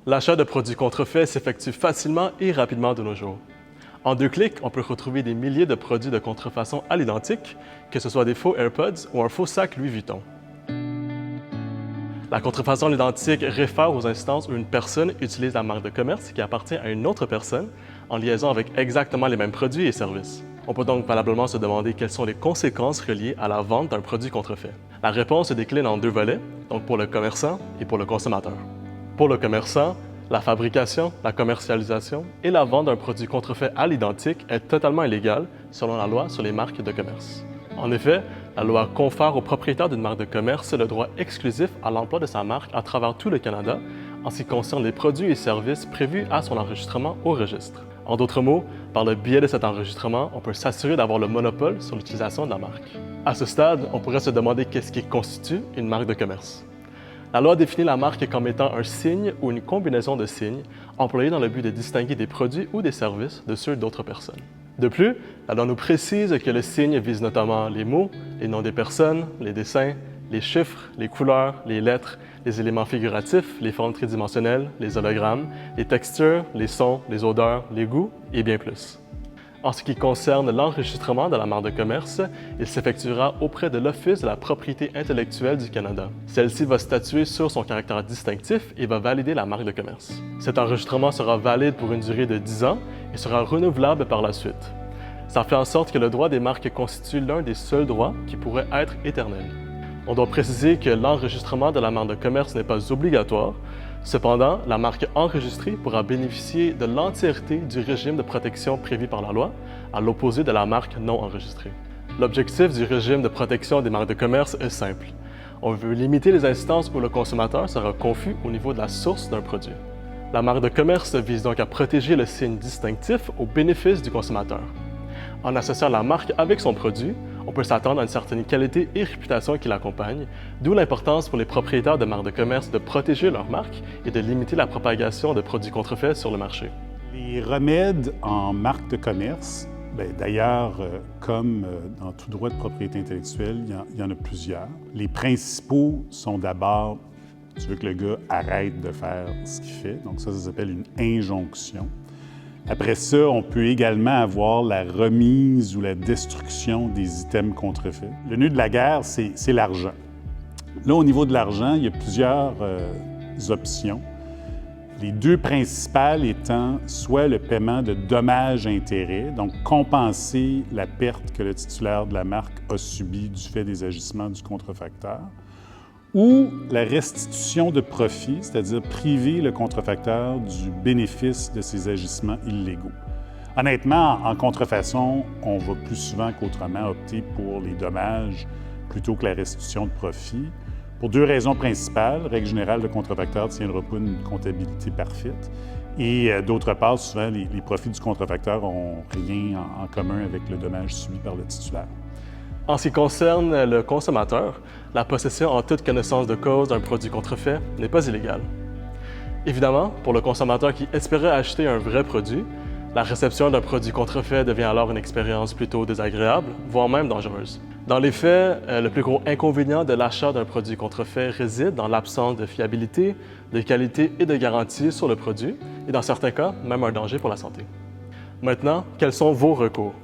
L'achat de produits contrefaits s'effectue facilement et rapidement de nos jours. En 2 clics, on peut retrouver des milliers de produits de contrefaçon à l'identique, que ce soit des faux AirPods ou un faux sac Louis Vuitton. La contrefaçon à l'identique réfère aux instances où une personne utilise la marque de commerce qui appartient à une autre personne en liaison avec exactement les mêmes produits et services. On peut donc valablement se demander quelles sont les conséquences reliées à la vente d'un produit contrefait. La réponse se décline en 2 volets, donc pour le commerçant et pour le consommateur. Pour le commerçant, la fabrication, la commercialisation et la vente d'un produit contrefait à l'identique est totalement illégale selon la loi sur les marques de commerce. En effet, la loi confère au propriétaire d'une marque de commerce le droit exclusif à l'emploi de sa marque à travers tout le Canada en ce qui concerne les produits et services prévus à son enregistrement au registre. En d'autres mots, par le biais de cet enregistrement, on peut s'assurer d'avoir le monopole sur l'utilisation de la marque. À ce stade, on pourrait se demander qu'est-ce qui constitue une marque de commerce. La loi définit la marque comme étant un signe ou une combinaison de signes employés dans le but de distinguer des produits ou des services de ceux d'autres personnes. De plus, la loi nous précise que le signe vise notamment les mots, les noms des personnes, les dessins, les chiffres, les couleurs, les lettres, les éléments figuratifs, les formes tridimensionnelles, les hologrammes, les textures, les sons, les odeurs, les goûts et bien plus. En ce qui concerne l'enregistrement de la marque de commerce, il s'effectuera auprès de l'Office de la propriété intellectuelle du Canada. Celle-ci va statuer sur son caractère distinctif et va valider la marque de commerce. Cet enregistrement sera valide pour une durée de 10 ans et sera renouvelable par la suite. Ça fait en sorte que le droit des marques constitue l'un des seuls droits qui pourrait être éternel. On doit préciser que l'enregistrement de la marque de commerce n'est pas obligatoire. Cependant, la marque enregistrée pourra bénéficier de l'entièreté du régime de protection prévu par la loi, à l'opposé de la marque non enregistrée. L'objectif du régime de protection des marques de commerce est simple. On veut limiter les instances où le consommateur sera confus au niveau de la source d'un produit. La marque de commerce vise donc à protéger le signe distinctif au bénéfice du consommateur. En associant la marque avec son produit, on peut s'attendre à une certaine qualité et réputation qui l'accompagne, d'où l'importance pour les propriétaires de marques de commerce de protéger leur marque et de limiter la propagation de produits contrefaits sur le marché. Les remèdes en marque de commerce, d'ailleurs, comme dans tout droit de propriété intellectuelle, il y en a plusieurs. Les principaux sont d'abord, tu veux que le gars arrête de faire ce qu'il fait, donc ça s'appelle une injonction. Après ça, on peut également avoir la remise ou la destruction des items contrefaits. Le nœud de la guerre, c'est l'argent. Là, au niveau de l'argent, il y a plusieurs options. Les 2 principales étant soit le paiement de dommages-intérêts, donc compenser la perte que le titulaire de la marque a subie du fait des agissements du contrefacteur, ou la restitution de profit, c'est-à-dire priver le contrefacteur du bénéfice de ses agissements illégaux. Honnêtement, en contrefaçon, on va plus souvent qu'autrement opter pour les dommages plutôt que la restitution de profit, pour 2 raisons principales. Règle générale, le contrefacteur ne tiendra pas une comptabilité parfaite. Et d'autre part, souvent, les profits du contrefacteur n'ont rien en commun avec le dommage subi par le titulaire. En ce qui concerne le consommateur, la possession en toute connaissance de cause d'un produit contrefait n'est pas illégale. Évidemment, pour le consommateur qui espérait acheter un vrai produit, la réception d'un produit contrefait devient alors une expérience plutôt désagréable, voire même dangereuse. Dans les faits, le plus gros inconvénient de l'achat d'un produit contrefait réside dans l'absence de fiabilité, de qualité et de garantie sur le produit, et dans certains cas, même un danger pour la santé. Maintenant, quels sont vos recours?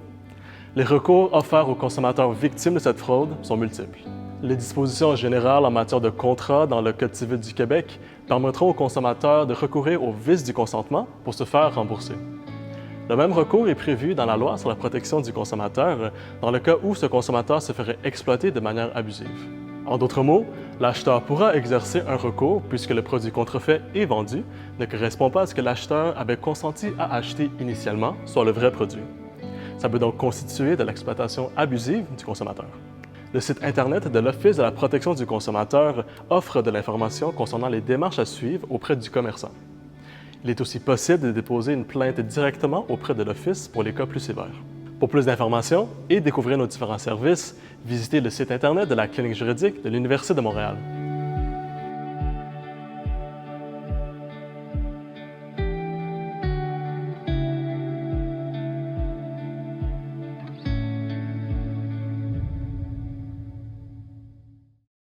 Les recours offerts aux consommateurs victimes de cette fraude sont multiples. Les dispositions générales en matière de contrat dans le Code civil du Québec permettront aux consommateurs de recourir au vice du consentement pour se faire rembourser. Le même recours est prévu dans la Loi sur la protection du consommateur dans le cas où ce consommateur se ferait exploiter de manière abusive. En d'autres mots, l'acheteur pourra exercer un recours puisque le produit contrefait et vendu ne correspond pas à ce que l'acheteur avait consenti à acheter initialement, soit le vrai produit. Ça peut donc constituer de l'exploitation abusive du consommateur. Le site Internet de l'Office de la protection du consommateur offre de l'information concernant les démarches à suivre auprès du commerçant. Il est aussi possible de déposer une plainte directement auprès de l'Office pour les cas plus sévères. Pour plus d'informations et découvrir nos différents services, visitez le site Internet de la Clinique juridique de l'Université de Montréal.